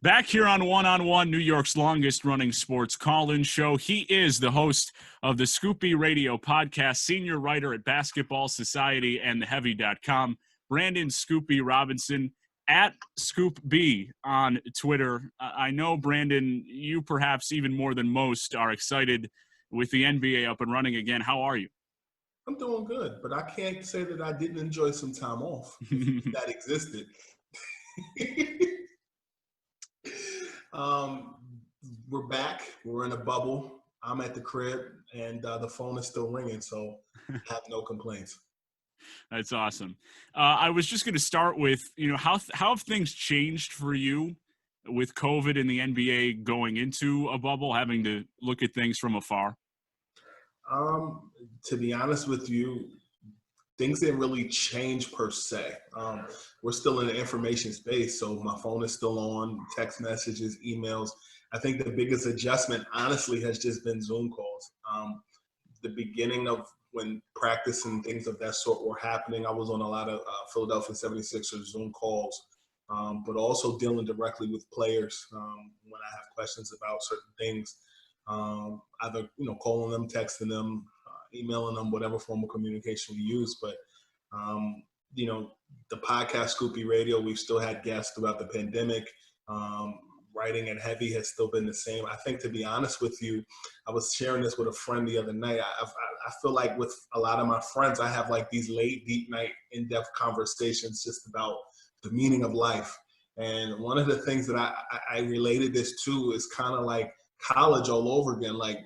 Back here on One, New York's longest running sports call-in show. He is the host of the Scoopy Radio podcast, senior writer at Basketball Society and theheavy.com, Brandon Scoopy Robinson, at Scoop B on Twitter. I know, Brandon, you perhaps even more than most are excited with the NBA up and running again. How are you? I'm doing good, but I can't say that I didn't enjoy some time off if that existed. We're back. We're in a bubble. I'm at the crib, and the phone is still ringing, so I have no complaints. That's awesome. I was just going to start with, how have things changed for you with COVID and the NBA going into a bubble, having to look at things from afar? To be honest with you, things didn't really change per se. We're still in the information space, so my phone is still on, text messages, emails. I think the biggest adjustment, honestly, has just been Zoom calls. The beginning of when practice and things of that sort were happening, I was on a lot of Philadelphia 76ers Zoom calls, but also dealing directly with players when I have questions about certain things, either calling them, texting them, emailing them, whatever form of communication we use. But the podcast Scoopy Radio, we've still had guests throughout the pandemic. Writing at Heavy has still been the same. I think, to be honest with you, I was sharing this with a friend the other night. I feel like with a lot of my friends, I have like these late, deep night, in-depth conversations just about the meaning of life. And one of the things that I related this to is kind of like college all over again. Like,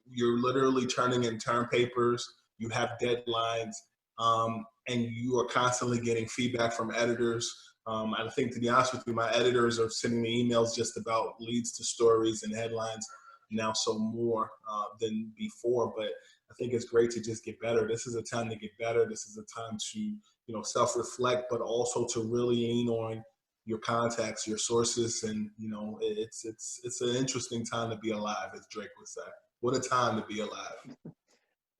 you're literally turning in term papers, you have deadlines, and you are constantly getting feedback from editors. I think, to be honest with you, my editors are sending me emails just about leads to stories and headlines now, so more than before. But I think it's great to just get better. This is a time to get better. This is a time to, self-reflect, but also to really lean on your contacts, your sources. And, it's an interesting time to be alive, as Drake would say. What a time to be alive.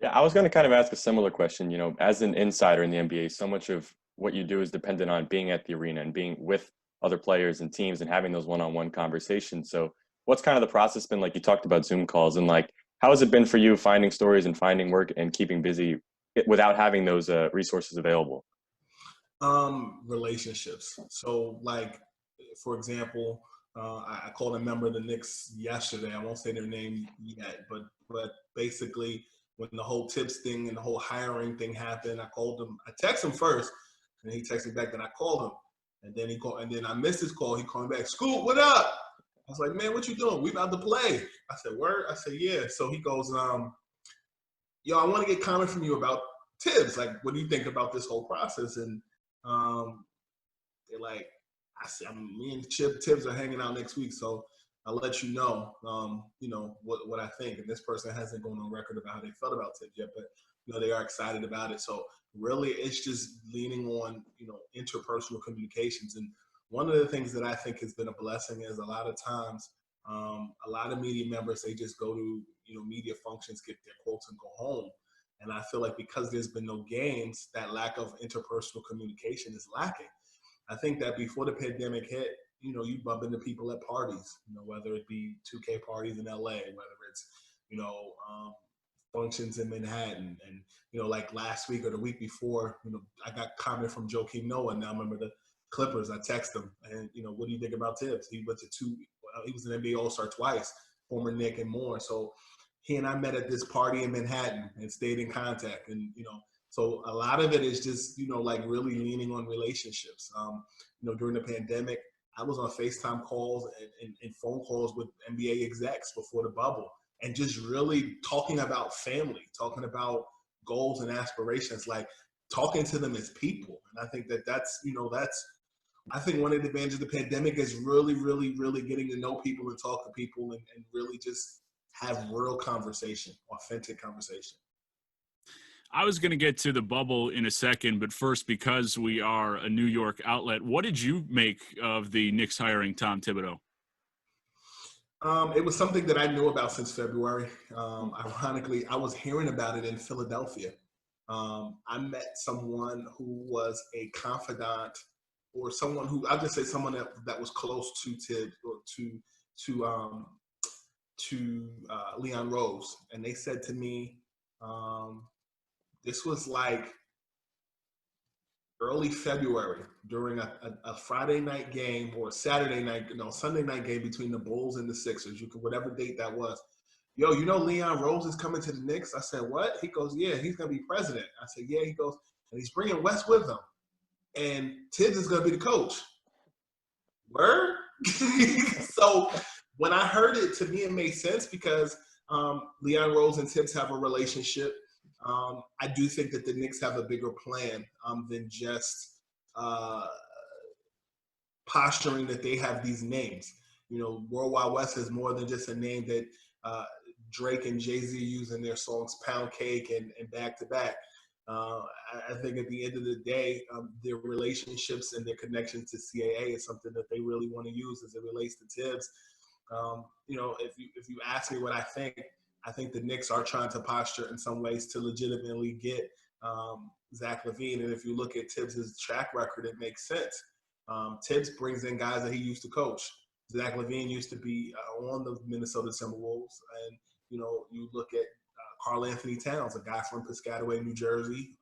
Yeah, I was going to kind of ask a similar question. As an insider in the NBA, so much of what you do is dependent on being at the arena and being with other players and teams and having those one-on-one conversations. So what's kind of the process been like? You talked about Zoom calls, and like, how has it been for you finding stories and finding work and keeping busy without having those resources available? Relationships. So, like, for example, I called a member of the Knicks yesterday. I won't say their name yet, but basically, when the whole tips thing and the whole hiring thing happened, I called him. I texted him first, and he texted me back. Then I called him, and then he called, and then I missed his call. He called me back. Scoop, what up? I was like, man, what you doing? We about to play. I said, word? I said, yeah. So he goes, yo, I want to get comment from you about Tibbs. Like, what do you think about this whole process? And they're like, I said, me and Tibbs are hanging out next week, so I'll let you know, what I think. And this person hasn't gone on record about how they felt about Tibbs yet, but they are excited about it. So really, it's just leaning on interpersonal communications. And one of the things that I think has been a blessing is a lot of times, a lot of media members, they just go to media functions, get their quotes, and go home. And I feel like because there's been no games, that lack of interpersonal communication is lacking. I think that before the pandemic hit, you bump into people at parties, whether it be 2K parties in LA, whether it's, functions in Manhattan. And, like last week or the week before, I got comment from Joakim Noah. And now I remember the Clippers. I text him, and, what do you think about Tibbs? He went to he was an NBA All-Star twice, former Knick and more. So he and I met at this party in Manhattan and stayed in contact. And, so a lot of it is just, like really leaning on relationships. During the pandemic, I was on FaceTime calls and phone calls with NBA execs before the bubble, and just really talking about family, talking about goals and aspirations, like talking to them as people. And I think that's I think one of the advantages of the pandemic is really, really, really getting to know people and talk to people and really just have real conversation, authentic conversation. I was going to get to the bubble in a second, but first, because we are a New York outlet, what did you make of the Knicks hiring Tom Thibodeau? It was something that I knew about since February. Ironically, I was hearing about it in Philadelphia. I met someone who was a confidant or someone who, I'll just say someone that was close to Tibbs or to Leon Rose, and they said to me, this was like early February during a Friday night game or Sunday night game between the Bulls and the Sixers. You could, whatever date that was. Yo, you know Leon Rose is coming to the Knicks? I said, what? He goes, yeah, he's going to be president. I said, yeah. He goes, and he's bringing Wes with him. And Tibbs is going to be the coach. Word? So when I heard it, to me, it made sense because Leon Rose and Tibbs have a relationship. I do think that the Knicks have a bigger plan than just posturing that they have these names. You know, Worldwide West is more than just a name that Drake and Jay-Z use in their songs Pound Cake and Back to Back. I think at the end of the day, their relationships and their connection to CAA is something that they really want to use as it relates to Tibbs. You know, if you ask me what I think the Knicks are trying to posture in some ways to legitimately get Zach LaVine. And if you look at Tibbs' track record, it makes sense. Tibbs brings in guys that he used to coach. Zach LaVine used to be on the Minnesota Timberwolves. And, you know, you look at Karl Anthony Towns, a guy from Piscataway, New Jersey,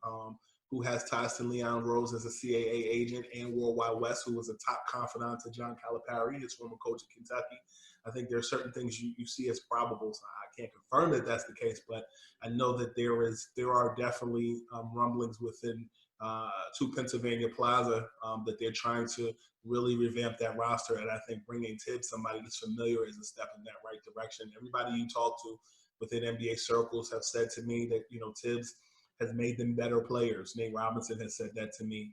who has ties to Leon Rose as a CAA agent, and Worldwide West, who was a top confidant to John Calipari, his former coach at Kentucky. I think there are certain things you see as probable. So I can't confirm that that's the case, but I know that there are definitely rumblings within to Pennsylvania Plaza that they're trying to really revamp that roster. And I think bringing Tibbs, somebody that's familiar, is a step in that right direction. Everybody you talk to within NBA circles have said to me that, you know, Tibbs has made them better players. Nate Robinson has said that to me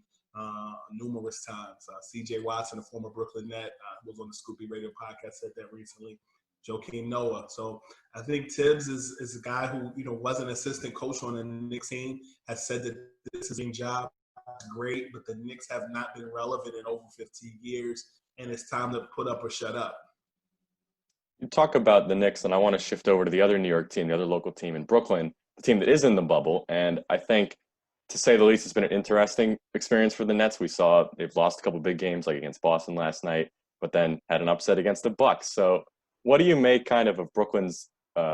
numerous times. C.J. Watson, a former Brooklyn Net, was on the Scoopy Radio podcast, said that recently. Joakim Noah. So I think Tibbs is a guy who, you know, was an assistant coach on the Knicks team, has said that this is a job great, but the Knicks have not been relevant in over 15 years, and it's time to put up or shut up. You talk about the Knicks, and I want to shift over to the other New York team, the other local team in Brooklyn, the team that is in the bubble. And I think, to say the least, it's been an interesting experience for the Nets. We saw they've lost a couple big games, like against Boston last night, but then had an upset against the Bucks. So what do you make kind of Brooklyn's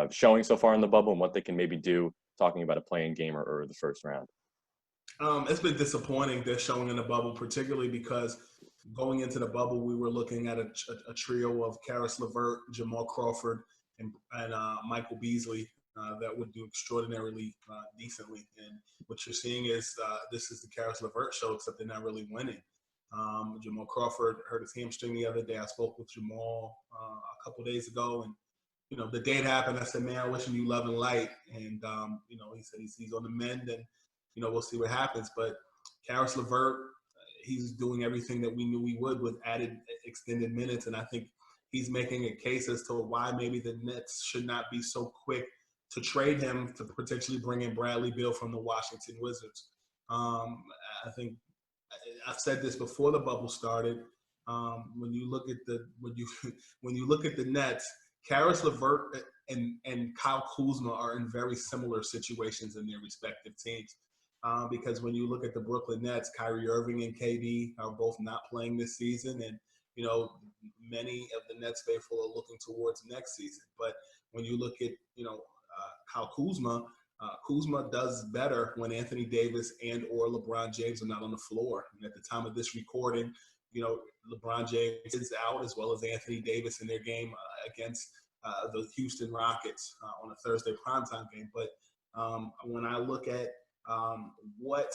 showing so far in the bubble and what they can maybe do, talking about a play-in game or the first round? It's been disappointing, their showing in the bubble, particularly because going into the bubble, we were looking at a trio of Karis LeVert, Jamal Crawford, and Michael Beasley that would do extraordinarily decently. And what you're seeing is this is the Karis LeVert show, except they're not really winning. Jamal Crawford hurt his hamstring the other day. I spoke with Jamal a couple days ago, and you know, the day it happened, I said, "Man, I wishing you love and light." And you know, he said he's on the mend, and you know, we'll see what happens. But Karis LeVert, he's doing everything that we knew he would with added extended minutes, and I think he's making a case as to why maybe the Nets should not be so quick to trade him to potentially bring in Bradley Beal from the Washington Wizards. I think I've said this before the bubble started. When you look at the Nets, Karis LeVert and Kyle Kuzma are in very similar situations in their respective teams. Because when you look at the Brooklyn Nets, Kyrie Irving and KD are both not playing this season, and you know, many of the Nets faithful are looking towards next season. But when you look at, you know, Kyle Kuzma, Kuzma does better when Anthony Davis and or LeBron James are not on the floor. And at the time of this recording, you know, LeBron James is out, as well as Anthony Davis in their game against the Houston Rockets on a Thursday primetime game. But when I look at what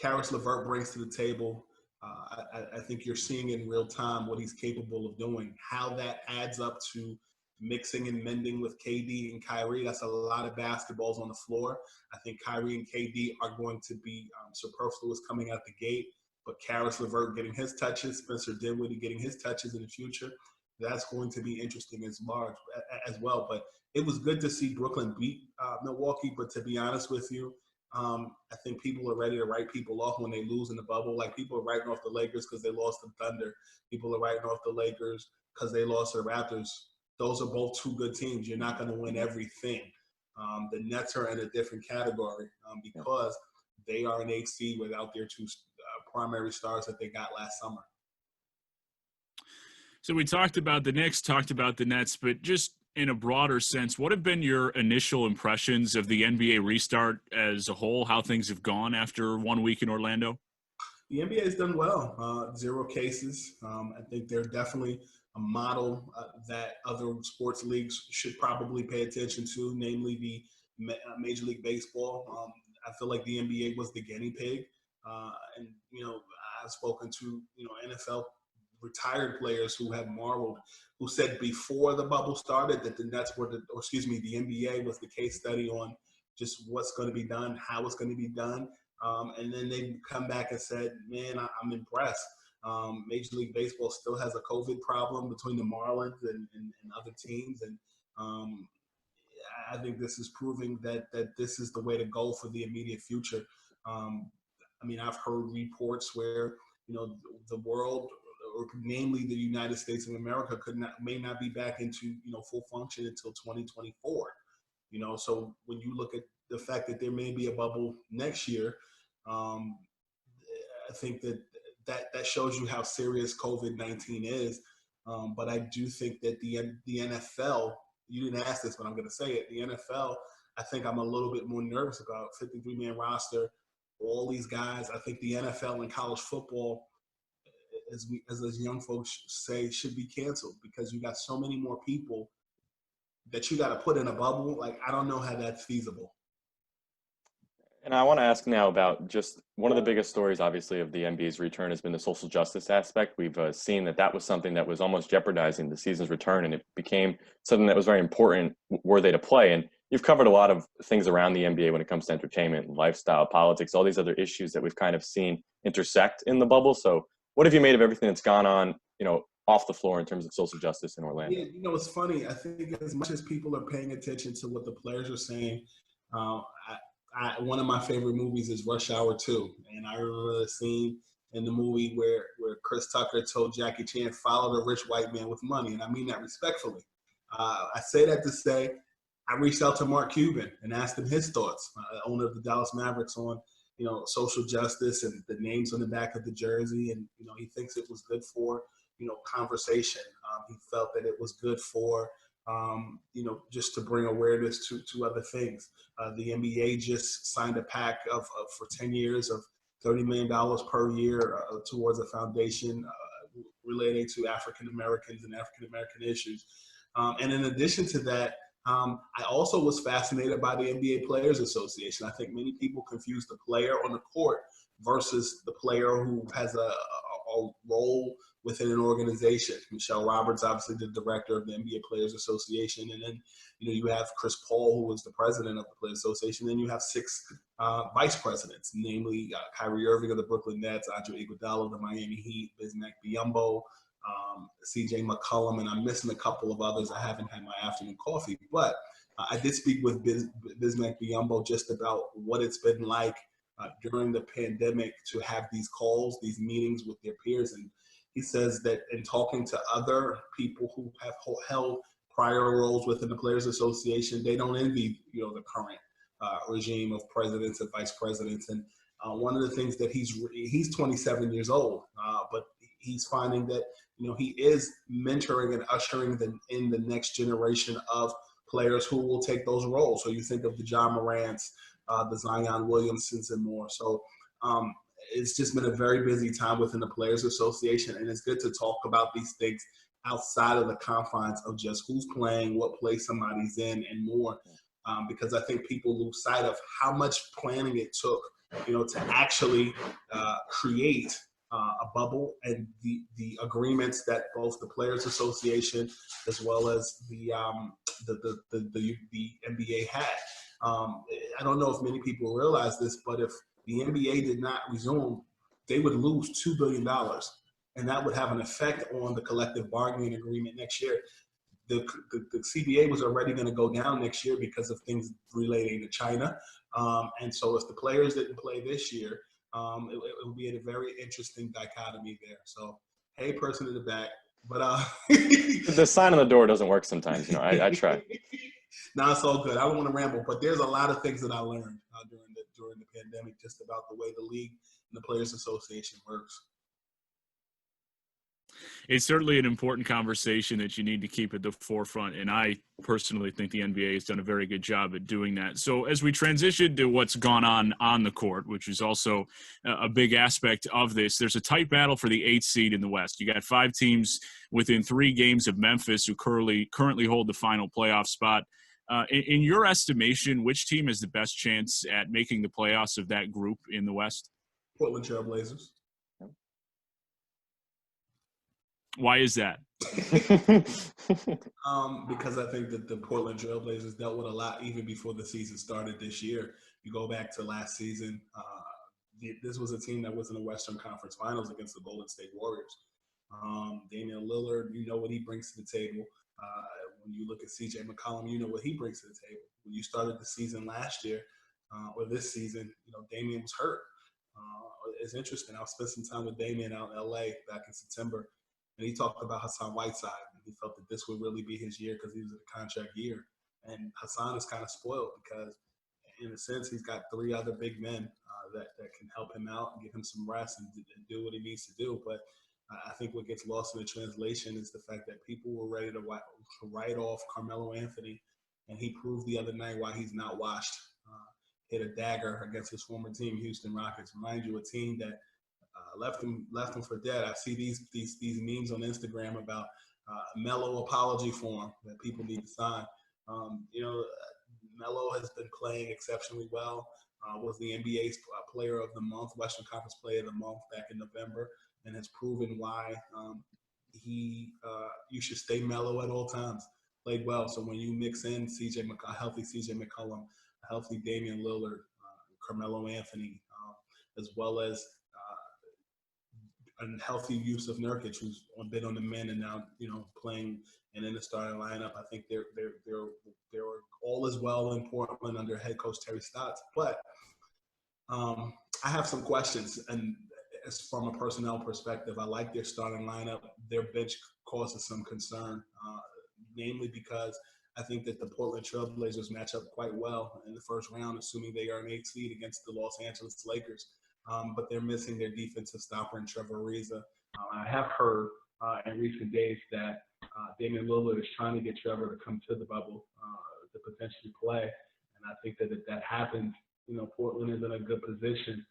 Karis LeVert brings to the table, I think you're seeing in real time what he's capable of doing. How that adds up to mixing and mending with KD and Kyrie, that's a lot of basketballs on the floor. I think Kyrie and KD are going to be superfluous coming out the gate, but Karis LeVert getting his touches, Spencer Dinwiddie getting his touches in the future, that's going to be interesting as well. But it was good to see Brooklyn beat Milwaukee, but to be honest with you, I think people are ready to write people off when they lose in the bubble. Like, people are writing off the Lakers because they lost to Thunder. People are writing off the Lakers because they lost to the Raptors. Those are both two good teams. You're not going to win everything. The Nets are in a different category because they are an 8 seed without their two primary stars that they got last summer. So we talked about the Knicks, talked about the Nets, but just in a broader sense, what have been your initial impressions of the NBA restart as a whole, how things have gone after 1 week in Orlando? The NBA has done well. 0 cases. I think they're definitely a model that other sports leagues should probably pay attention to, namely the Major League Baseball. I feel like the NBA was the guinea pig. And, I've spoken to, NFL retired players who have marveled, who said before the bubble started that the Nets were the NBA was the case study on just what's going to be done, how it's going to be done. And then they come back and said, man, I'm impressed. Major League Baseball still has a COVID problem between the Marlins and other teams. And I think this is proving that this is the way to go for the immediate future. I've heard reports where, the world, or namely the United States of America, may not be back into, full function until 2024. So when you look at the fact that there may be a bubble next year, I think that shows you how serious COVID-19 is. But I do think that the NFL, you didn't ask this, but I'm going to say it. The NFL, I think I'm a little bit more nervous about 53-man roster, all these guys. I think the NFL and college football, as young folks say, should be canceled because you got so many more people that you got to put in a bubble. Like, I don't know how that's feasible. And I want to ask now about just one of the biggest stories, obviously, of the NBA's return has been the social justice aspect. We've seen that was something that was almost jeopardizing the season's return, and it became something that was very important were they to play. And you've covered a lot of things around the NBA when it comes to entertainment, lifestyle, politics, all these other issues that we've kind of seen intersect in the bubble. So what have you made of everything that's gone on, off the floor in terms of social justice in Orlando? Yeah, it's funny. I think as much as people are paying attention to what the players are saying, one of my favorite movies is Rush Hour 2. And I remember the scene in the movie where Chris Tucker told Jackie Chan, follow the rich white man with money. And I mean that respectfully. I say that to say I reached out to Mark Cuban and asked him his thoughts, owner of the Dallas Mavericks, on, social justice and the names on the back of the jersey. And, he thinks it was good for, conversation. He felt that it was good for, just to bring awareness to other things. The NBA just signed a pact of for 10 years of $30 million per year towards a foundation relating to African Americans and African American issues. And in addition to that, I also was fascinated by the NBA Players Association. I think many people confuse the player on the court versus the player who has a role within an organization. Michelle Roberts, obviously the director of the NBA Players Association. And then, you have Chris Paul, who was the president of the Players Association. Then you have 6 vice presidents, namely Kyrie Irving of the Brooklyn Nets, Andre Iguodala of the Miami Heat, Bismack Biyombo, CJ McCollum, and I'm missing a couple of others. I haven't had my afternoon coffee. But I did speak with Bismack Biyombo just about what it's been like during the pandemic to have these calls, these meetings with their peers. And he says that in talking to other people who have held prior roles within the Players Association, they don't envy, the current regime of presidents and vice presidents. And one of the things that he's 27 years old, but he's finding that, he is mentoring and ushering in the next generation of players who will take those roles. So you think of the John Morants, the Zion Williamsons and more. So it's just been a very busy time within the Players Association, and it's good to talk about these things outside of the confines of just who's playing, what place somebody's in, and more, because I think people lose sight of how much planning it took, to actually create a bubble and the agreements that both the Players Association as well as the NBA had. I don't know if many people realize this, but if the NBA did not resume, they would lose $2 billion. And that would have an effect on the collective bargaining agreement next year. The CBA was already going to go down next year because of things relating to China. And so if the players didn't play this year, it would be a very interesting dichotomy there. So, hey, person in the back. But the sign on the door doesn't work sometimes. I try. No, it's all good. I don't want to ramble, but there's a lot of things that I learned during the pandemic, just about the way the league and the Players Association works. It's certainly an important conversation that you need to keep at the forefront, and I personally think the NBA has done a very good job at doing that. So as we transition to what's gone on the court, which is also a big aspect of this, there's a tight battle for the 8th seed in the West. You got 5 teams within 3 games of Memphis who currently hold the final playoff spot. In your estimation, which team has the best chance at making the playoffs of that group in the West? Portland Trail Blazers. Why is that? Because I think that the Portland Trail Blazers dealt with a lot even before the season started this year. You go back to last season, this was a team that was in the Western Conference Finals against the Golden State Warriors. Damian Lillard, you know what he brings to the table. When you look at CJ McCollum, you know what he brings to the table. When you started the season last year, or this season, Damian was hurt. It's interesting. I spent some time with Damian out in LA back in September. And he talked about Hassan Whiteside. And he felt that this would really be his year because he was in a contract year. And Hassan is kind of spoiled because, in a sense, he's got 3 other big men that can help him out and give him some rest and do what he needs to do. But I think what gets lost in the translation is the fact that people were ready to write off Carmelo Anthony. And he proved the other night why he's not washed. Hit a dagger against his former team, Houston Rockets. Mind you, a team that left him for dead. I see these memes on Instagram about Melo apology form that people need to sign. Melo has been playing exceptionally well. Was the NBA's Player of the Month, Western Conference Player of the Month back in November, and has proven why you should stay Melo at all times. Played well. So when you mix in a healthy CJ McCollum, a healthy Damian Lillard, Carmelo Anthony, as well as a healthy use of Nurkic, who's been on the men and now playing and in the starting lineup. I think they're all as well in Portland under head coach Terry Stotts. But I have some questions, and as from a personnel perspective, I like their starting lineup. Their bench causes some concern, namely because I think that the Portland Trail Blazers match up quite well in the first round, assuming they are an 8th seed against the Los Angeles Lakers. But they're missing their defensive stopper in Trevor Ariza. I have heard in recent days that Damian Lillard is trying to get Trevor to come to the bubble to potentially play. And I think that if that happens, Portland is in a good position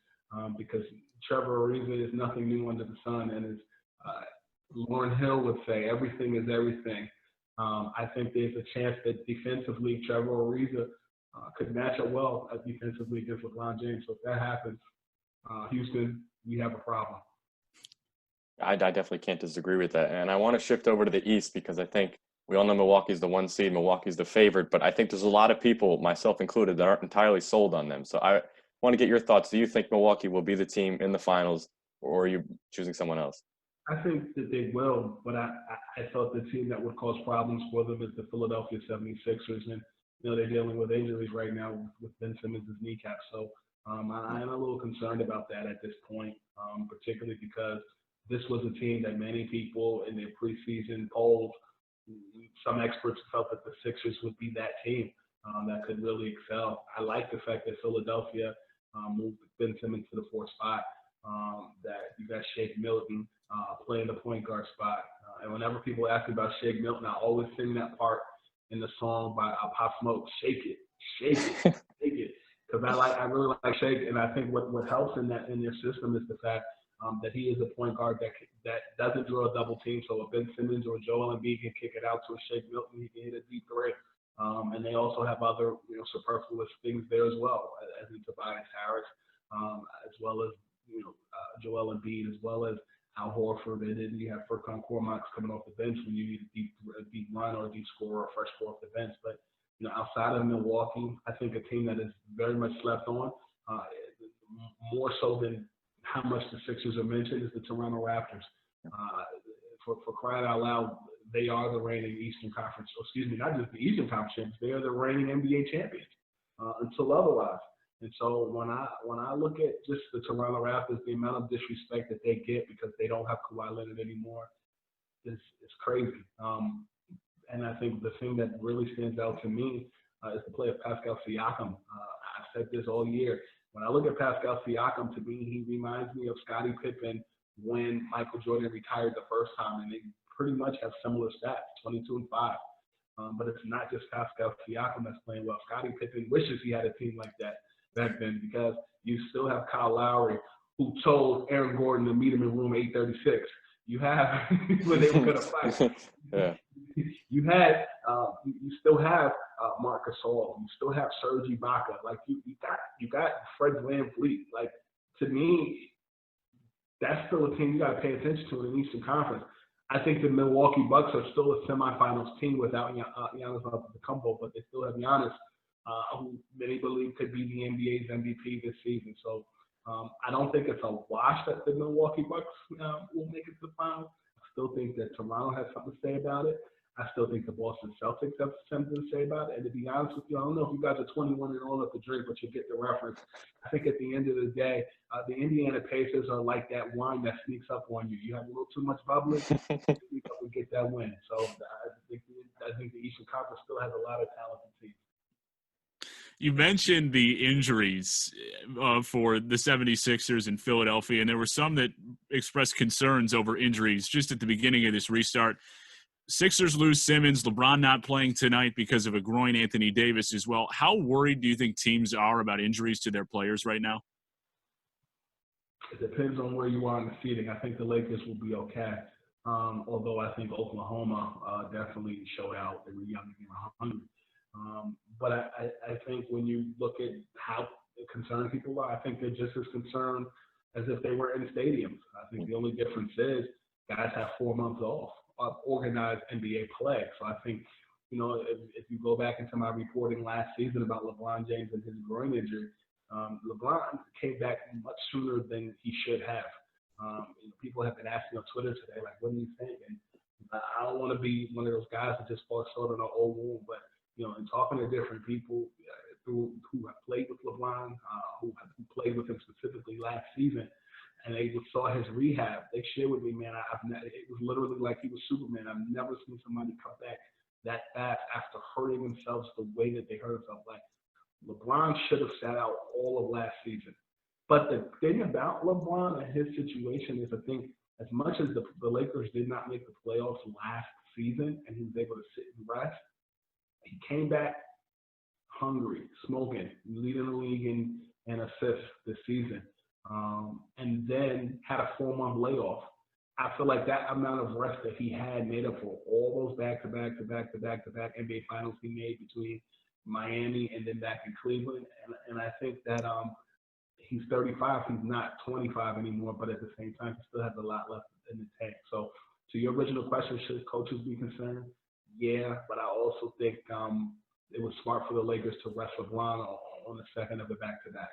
because Trevor Ariza is nothing new under the sun. And as Lauryn Hill would say, everything is everything. I think there's a chance that defensively Trevor Ariza could match up well defensively against LeBron James. So if that happens, Houston, we have a problem. I definitely can't disagree with that. And I want to shift over to the East because I think we all know Milwaukee's the 1 seed, Milwaukee's the favorite, but I think there's a lot of people, myself included, that aren't entirely sold on them. So I want to get your thoughts. Do you think Milwaukee will be the team in the finals, or are you choosing someone else? I think that they will, but I thought the team that would cause problems for them is the Philadelphia 76ers. And, they're dealing with injuries right now with Ben Simmons' kneecap. So I am a little concerned about that at this point, particularly because this was a team that many people in their preseason polls, some experts felt that the Sixers would be that team that could really excel. I like the fact that Philadelphia moved Ben Simmons to the 4th spot, that you got Shake Milton playing the point guard spot. And whenever people ask me about Shake Milton, I always sing that part in the song by Pop Smoke, Shake It, Shake It, Shake It. Because I really like Shake, and I think what helps in their system is the fact that he is a point guard that doesn't draw a double team. So if Ben Simmons or Joel Embiid can kick it out to a Shake Milton, he can hit a deep three. And they also have other superfluous things there as well, as in Tobias Harris, as well as Joel Embiid, as well as Al Horford, and then you have Furkan Korkmaz coming off the bench when you need a deep run or a deep scorer or a fresh score off the bench. But outside of Milwaukee, I think a team that is very much slept on, more so than how much the Sixers are mentioned, is the Toronto Raptors. For crying out loud, they are the reigning Eastern Conference, not just the Eastern Conference champions, they are the reigning NBA champions until otherwise. And so when I look at just the Toronto Raptors, the amount of disrespect that they get because they don't have Kawhi Leonard anymore is crazy. And I think the thing that really stands out to me is the play of Pascal Siakam. I've said this all year. When I look at Pascal Siakam, to me, he reminds me of Scottie Pippen when Michael Jordan retired the first time, and they pretty much have similar stats, 22 and 5. But it's not just Pascal Siakam that's playing well. Scottie Pippen wishes he had a team like that back then, because you still have Kyle Lowry, who told Aaron Gordon to meet him in room 836. You have when they were going to fight. Yeah. You had, you still have Marc Gasol. You still have Serge Ibaka. Like you got Fred VanVleet. Like, to me, that's still a team you got to pay attention to in the Eastern Conference. I think the Milwaukee Bucks are still a semifinals team without Giannis Antetokounmpo, but they still have Giannis, who many believe could be the NBA's MVP this season. So I don't think it's a wash that the Milwaukee Bucks will make it to the finals. I still think that Toronto has something to say about it. I still think the Boston Celtics have something to say about it. And to be honest with you, I don't know if you guys are 21 and old enough to drink, but you get the reference. I think at the end of the day, the Indiana Pacers are like that wine that sneaks up on you. You have a little too much bubbly, you sneak up and get that win. So I think the Eastern Conference still has a lot of talented teams. You mentioned the injuries for the 76ers in Philadelphia, and there were some that expressed concerns over injuries just at the beginning of this restart. Sixers lose Simmons, LeBron not playing tonight because of a groin, Anthony Davis as well. How worried do you think teams are about injuries to their players right now? It depends on where you are in the seeding. I think the Lakers will be okay, although I think Oklahoma definitely showed out. They were young and they were hungry. But I think when you look at how concerned people are, I think they're just as concerned as if they were in stadiums. I think the only difference is guys have 4 months off of organized NBA play. So I think, if you go back into my reporting last season about LeBron James and his groin injury, LeBron came back much sooner than he should have. People have been asking on Twitter today, like, what do you think? And I don't want to be one of those guys that just falls short on an old wound, but in talking to different people who have played with LeBron, who played with him specifically last season, and they saw his rehab, they shared with me, man, it was literally like he was Superman. I've never seen somebody come back that fast after hurting themselves the way that they hurt themselves. Like, LeBron should have sat out all of last season. But the thing about LeBron and his situation is, I think, as much as the Lakers did not make the playoffs last season and he was able to sit and rest, he came back hungry, smoking, leading the league in assists this season, and then had a 4-month layoff. I feel like that amount of rest that he had made up for all those back-to-back NBA Finals he made between Miami and then back in Cleveland. And I think that he's 35. He's not 25 anymore, but at the same time, he still has a lot left in the tank. So to your original question, should coaches be concerned? Yeah, but I also think it was smart for the Lakers to rest LeBron on the second of the back-to-back.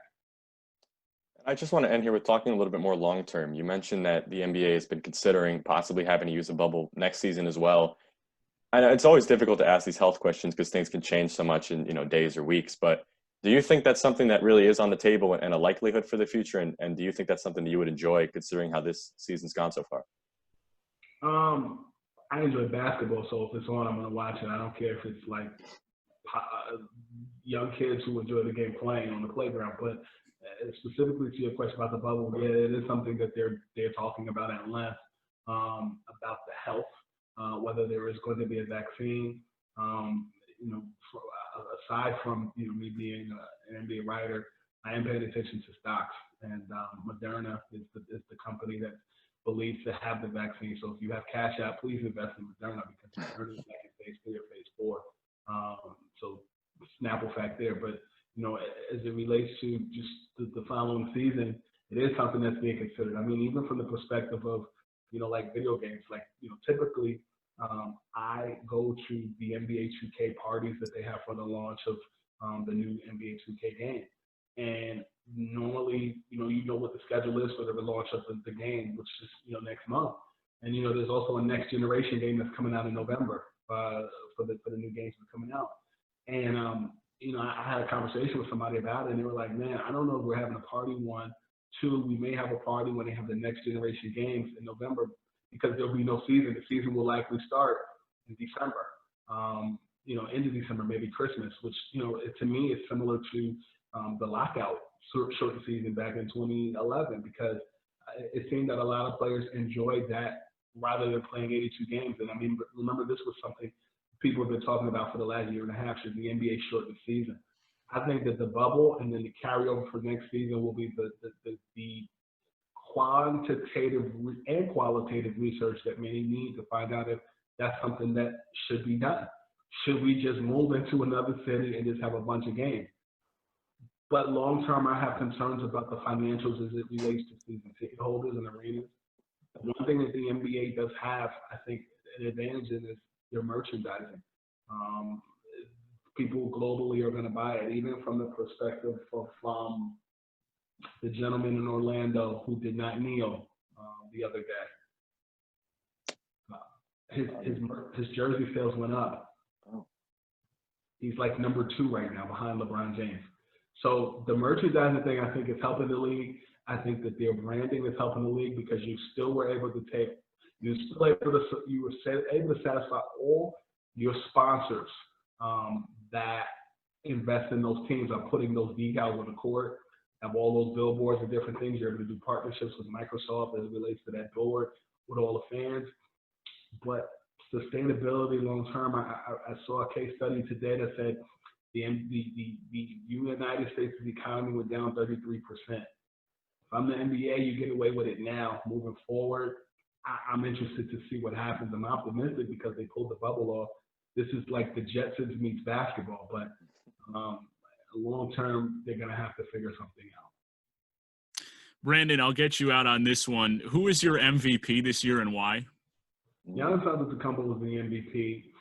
I just want to end here with talking a little bit more long-term. You mentioned that the NBA has been considering possibly having to use a bubble next season as well. I know it's always difficult to ask these health questions because things can change so much in days or weeks. But do you think that's something that really is on the table and a likelihood for the future? And do you think that's something that you would enjoy considering how this season's gone so far? I enjoy basketball, so if it's on, I'm going to watch it. I don't care if it's like young kids who enjoy the game playing on the playground. But specifically to your question about the bubble, yeah, it is something that they're talking about at length, about the health, whether there is going to be a vaccine. Aside from me being an NBA writer, I am paying attention to stocks, and Moderna is the company that's believed to have the vaccine. So if you have cash out, please invest in Moderna, because Moderna is back in phase 3 or phase 4. So Snapple fact there. But as it relates to just the following season, it is something that's being considered. I mean, even from the perspective of like video games, like typically I go to the NBA 2K parties that they have for the launch of the new NBA 2K game. And normally, you know what the schedule is for the launch of the game, which is, next month. And, there's also a next generation game that's coming out in November for the new games that are coming out. And, I had a conversation with somebody about it, and they were like, man, I don't know if we're having a party, 1. 2, we may have a party when they have the next generation games in November, because there'll be no season. The season will likely start in December, into December, maybe Christmas, which, to me is similar to the lockout shortened season back in 2011 because it seemed that a lot of players enjoyed that rather than playing 82 games. And I mean, remember, this was something people have been talking about for the last year and a half, should the NBA shorten the season. I think that the bubble and then the carryover for next season will be the quantitative and qualitative research that many need to find out if that's something that should be done. Should we just move into another city and just have a bunch of games? But long term, I have concerns about the financials as it relates to season ticket holders and arenas. One thing that the NBA does have, I think, an advantage in is their merchandising. People globally are going to buy it, even from the perspective of the gentleman in Orlando who did not kneel the other day. His jersey sales went up. He's like number 2 right now behind LeBron James. So the merchandising thing, I think, is helping the league. I think that their branding is helping the league because you still were able to satisfy all your sponsors that invest in those teams are putting those decals on the court, have all those billboards and different things. You're able to do partnerships with Microsoft as it relates to that billboard with all the fans. But sustainability long term, I saw a case study today that said the United States' economy went down 33%. If I'm the NBA, you get away with it now. Moving forward, I'm interested to see what happens. I'm optimistic because they pulled the bubble off. This is like the Jetsons meets basketball, but long term, they're going to have to figure something out. Brandon, I'll get you out on this one. Who is your MVP this year and why? Giannis Antetokounmpo was the MVP.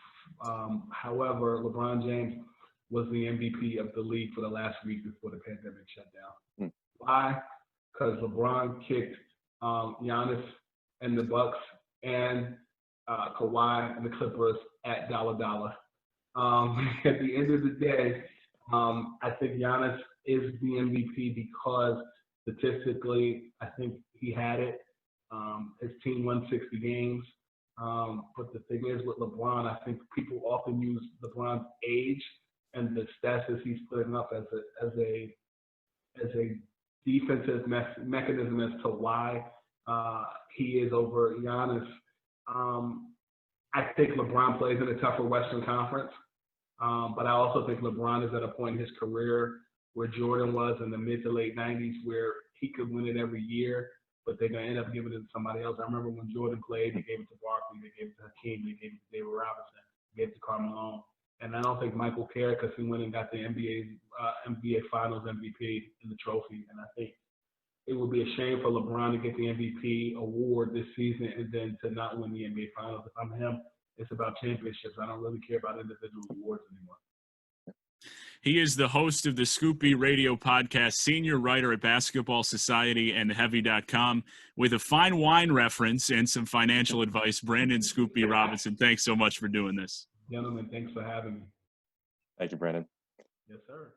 However, LeBron James was the MVP of the league for the last week before the pandemic shut down. Why? Because LeBron kicked Giannis and the Bucks and Kawhi and the Clippers at $. At the end of the day, I think Giannis is the MVP because statistically, I think he had it. His team won 60 games. But the thing is with LeBron, I think people often use LeBron's age and the stats that he's putting up as a defensive mechanism as to why he is over Giannis. I think LeBron plays in a tougher Western Conference, but I also think LeBron is at a point in his career where Jordan was in the mid to late 90s where he could win it every year, but they're going to end up giving it to somebody else. I remember when Jordan played, they gave it to Barkley, they gave it to Hakeem, they gave it to David Robinson, they gave it to Carmelo. And I don't think Michael cared because he went and got the NBA Finals MVP in the trophy. And I think it would be a shame for LeBron to get the MVP award this season and then to not win the NBA Finals. If I'm him, it's about championships. I don't really care about individual awards anymore. He is the host of the Scoopy Radio Podcast, senior writer at Basketball Society and TheHeavy.com, with a fine wine reference and some financial advice. Brandon Scoopy Robinson, thanks so much for doing this. Gentlemen, thanks for having me. Thank you, Brandon. Yes, sir.